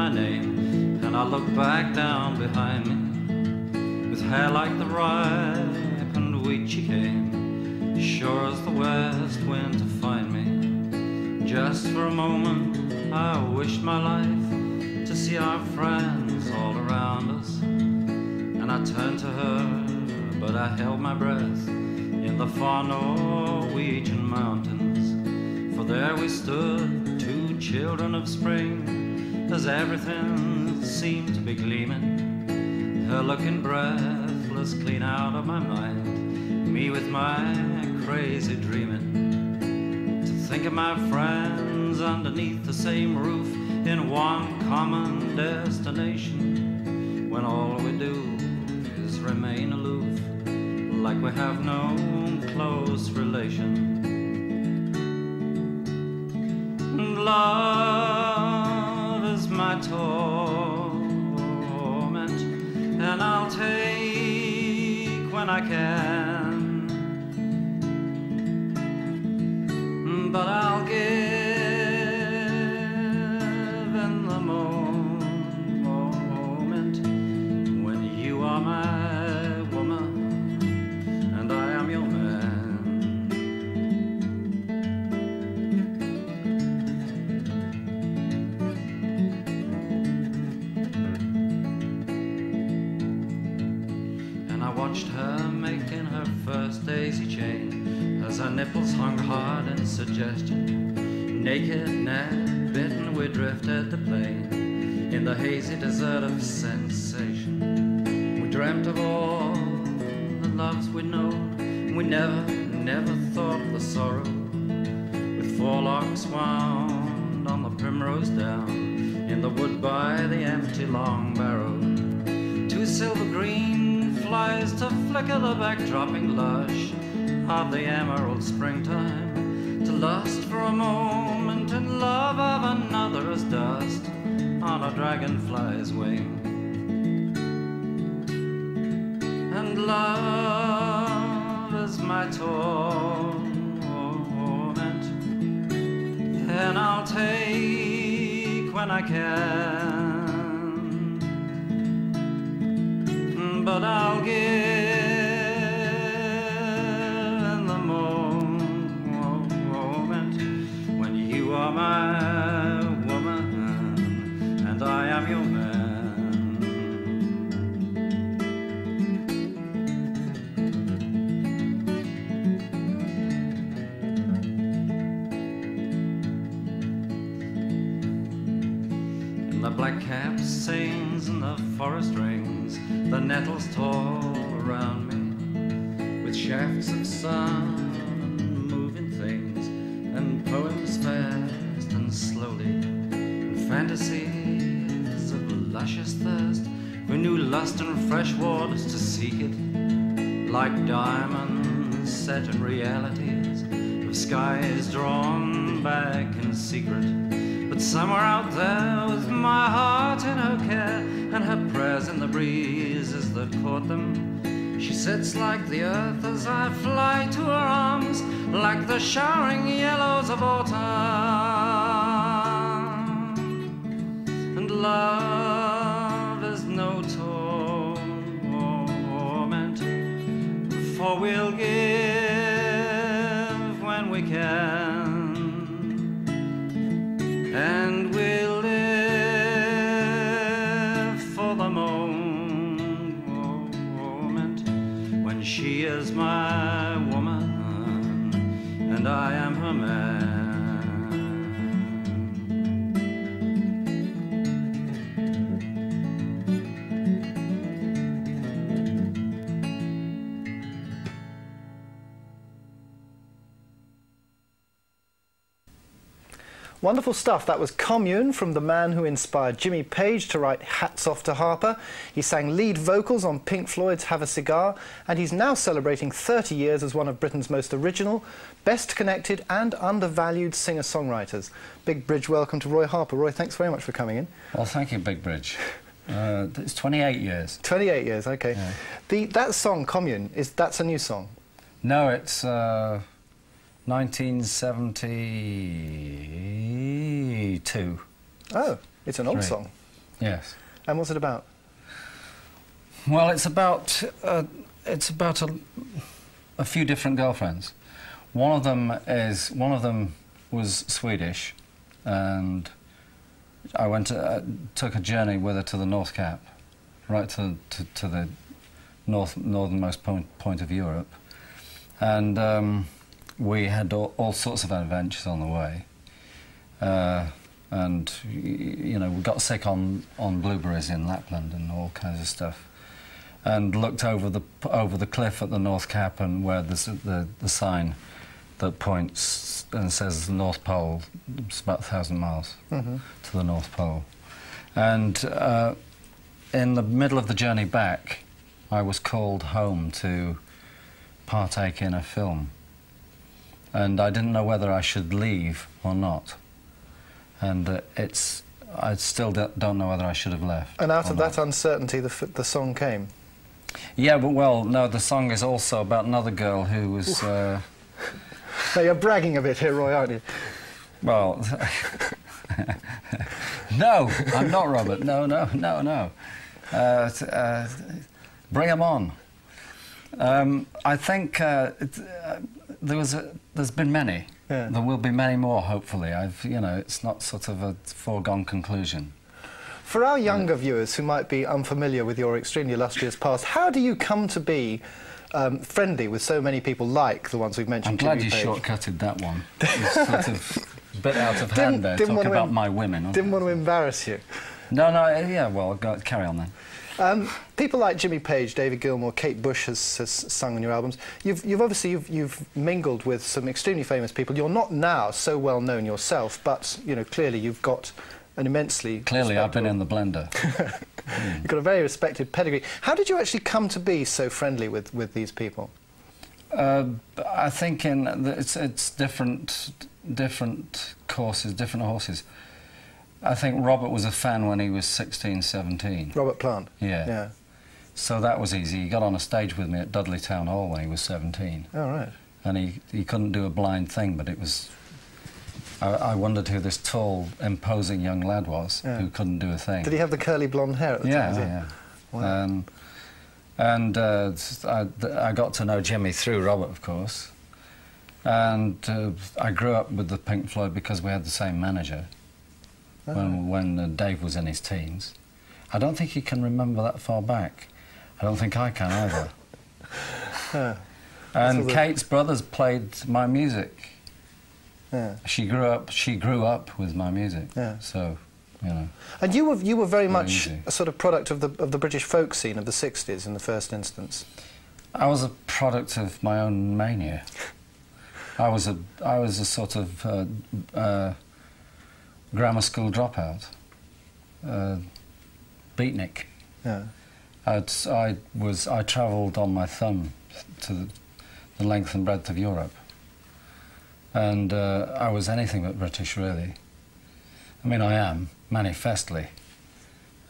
my name, and I look back down behind me. With hair like the ripened wheat she came, sure as the west wind to find me. Just for a moment I wished my life to see our friends all around us. And I turned to her, but I held my breath in the far Norwegian mountains. For there we stood, two children of spring, as everything seemed to be gleaming. Her looking breathless, clean out of my mind, me with my crazy dreaming. To think of my friends underneath the same roof, in one common destination, when all we do is remain aloof, like we have no close relation. Love is my torment, and I'll take when I can, but I'll give in the moment when you are my woman and I am your man. And I watched her making her first daisy chain, as her nipples hung hard in suggestion. Naked, neck bitten, we drifted the plain in the hazy desert of sensation. We dreamt of all the loves we'd known. We never thought of the sorrow. With forelocks wound on the primrose down, in the wood by the empty long barrow, two silver green flies to flicker the backdropping lush of the emerald springtime, to lust for a moment in love of another as dust on a dragonfly's wing. And love is my torment, and I'll take when I can, but I'll give in the moment when you are my woman and I am your man. The black cap sings and the forest rings, the nettles tall around me, with shafts of sun and moving things, and poems fast and slowly, and fantasies of luscious thirst for new lust and fresh waters to seek it, like diamonds set in realities of skies drawn back in secret. But somewhere out there with my heart in her care, and her prayers in the breezes that caught them, she sits like the earth as I fly to her arms, like the showering yellows of autumn. And love is no torment, for we'll give when we can, and we'll live for the moment when she is my woman and I am her man. Wonderful stuff. That was Commune from the man who inspired Jimmy Page to write Hats Off to Harper. He sang lead vocals on Pink Floyd's Have a Cigar, and he's now celebrating 30 years as one of Britain's most original, best connected and undervalued singer-songwriters. Big Bridge, welcome to Roy Harper. Roy, thanks very much for coming in. Well, thank you, Big Bridge. It's 28 years. 28 years, OK. Yeah. That song, Commune, that's a new song? No, it's 1972. Oh, it's an old song. Yes. And what's it about? Well, it's about a few different girlfriends. One of them was Swedish, and I took a journey with her to the North Cap, right to the northernmost point of Europe, and we had all sorts of adventures on the way. And you know, we got sick on blueberries in Lapland and all kinds of stuff, and looked over the cliff at the North Cap, and where there's the sign that points and says the North Pole. It's about 1,000 miles to the North Pole, and in the middle of the journey back, I was called home to partake in a film, and I didn't know whether I should leave or not. And I still don't know whether I should have left. And out of that uncertainty, the song came? Yeah, but well, no, the song is also about another girl who was... Now, you're bragging a bit here, Roy, aren't you? Well... No, I'm not, Robert. No. Bring them on. I think there's been many. Yeah. There will be many more, hopefully. You know, it's not sort of a foregone conclusion. For our younger viewers who might be unfamiliar with your extremely illustrious past, how do you come to be friendly with so many people like the ones we've mentioned? I'm glad Jimmy you Page? shortcutted that one. It's sort of a bit out of hand there, talk about my women. Didn't want to embarrass you. No, yeah, well, carry on then. People like Jimmy Page, David Gilmour, Kate Bush has sung on your albums. You've obviously mingled with some extremely famous people. You're not now so well known yourself, but you know clearly you've got an immensely I've been in the blender. You've got a very respected pedigree. How did you actually come to be so friendly with these people? I think it's different courses, different horses. I think Robert was a fan when he was 16, 17. Robert Plant? Yeah. So that was easy. He got on a stage with me at Dudley Town Hall when he was 17. Oh, right. And he couldn't do a blind thing, but it was... I wondered who this tall, imposing young lad was who couldn't do a thing. Did he have the curly blonde hair at the time? Yeah. Wow. And I got to know Jimmy through Robert, of course. And I grew up with the Pink Floyd because we had the same manager. When Dave was in his teens. I don't think he can remember that far back. I don't think I can either. And Kate's brothers played my music. Yeah. She grew up with my music. Yeah. So, you know. And you were very much a sort of product of the British folk scene of the 60s in the first instance. I was a product of my own mania. I was a sort of grammar school dropout, beatnik. Yeah. I travelled on my thumb to the length and breadth of Europe, and I was anything but British, really. I mean, I am manifestly.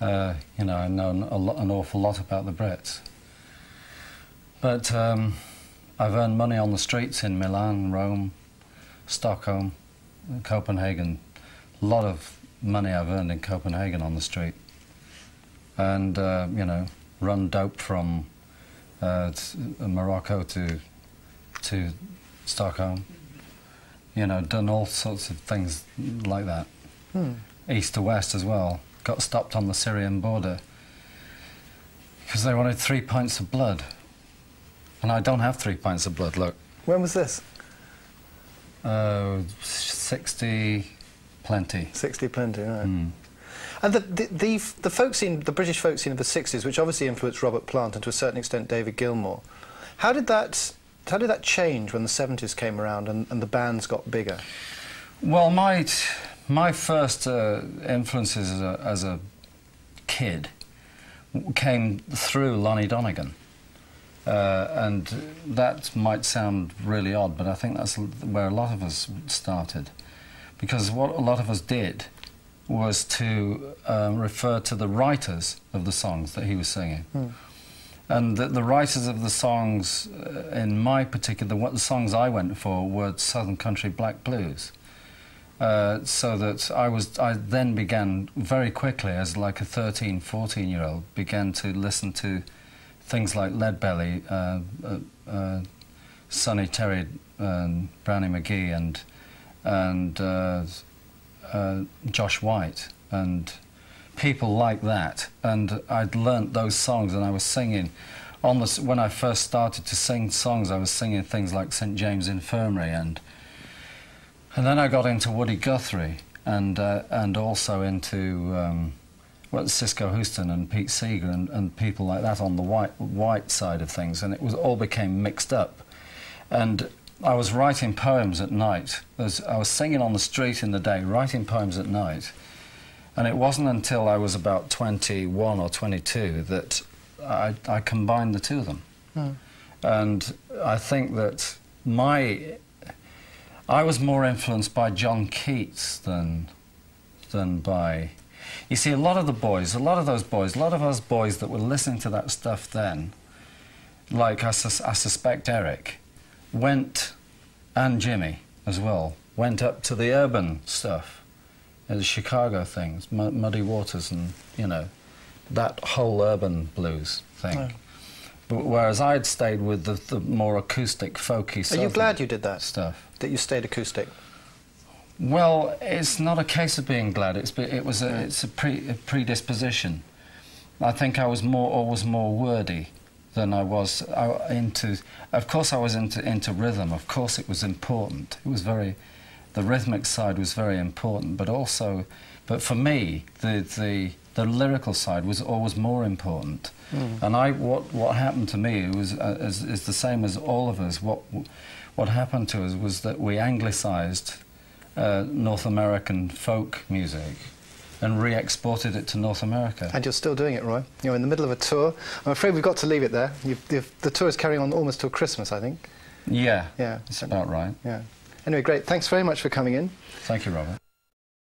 You know, I know an awful lot about the Brits, but I've earned money on the streets in Milan, Rome, Stockholm, Copenhagen. A lot of money I've earned in Copenhagen on the street, and you know, run dope from Morocco to Stockholm. You know, done all sorts of things like that. East to west as well. Got stopped on the Syrian border because they wanted 3 pints of blood, and I don't have 3 pints of blood. Look. When was this? 60 plenty. 60 plenty, right. And the folk scene, the British folk scene of the 60s, which obviously influenced Robert Plant and to a certain extent David Gilmour, how did that change when the 70s came around and the bands got bigger? Well, my first influences as a kid came through Lonnie Donegan. And that might sound really odd, but I think that's where a lot of us started. Because what a lot of us did was to refer to the writers of the songs that he was singing. And the writers of the songs, in my particular, what the songs I went for were Southern Country Black Blues. So that I then began very quickly, as like a 13, 14-year-old, began to listen to things like Leadbelly, Sonny Terry, Brownie McGee, and Josh White, and people like that. And I'd learnt those songs, and I was singing. When I first started to sing songs, I was singing things like St James Infirmary, and then I got into Woody Guthrie, and also into Cisco Houston and Pete Seeger and people like that on the white side of things, and it all became mixed up. And I was writing poems at night. I was singing on the street in the day, writing poems at night. And it wasn't until I was about 21 or 22 that I combined the two of them. Mm. And I think that I was more influenced by John Keats than by... You see, a lot of us boys that were listening to that stuff then, like I suspect Eric, and Jimmy as well, went up to the urban stuff, the Chicago things, Muddy Waters and, you know, that whole urban blues thing. Oh. But whereas I'd stayed with the more acoustic, folky, Are you glad you did that stuff? That you stayed acoustic? Well, it's not a case of being glad. It's a predisposition. I think I was always more wordy than I was into. Of course, I was into rhythm. Of course, it was important. It was the rhythmic side was very important. But for me, the lyrical side was always more important. Mm. And what happened to me was is the same as all of us. What happened to us was that we anglicised North American folk music and re-exported it to North America. And you're still doing it, Roy. You're in the middle of a tour. I'm afraid we've got to leave it there. The tour is carrying on almost till Christmas, I think. Yeah, that's about right. Yeah. Anyway, great. Thanks very much for coming in. Thank you, Robert.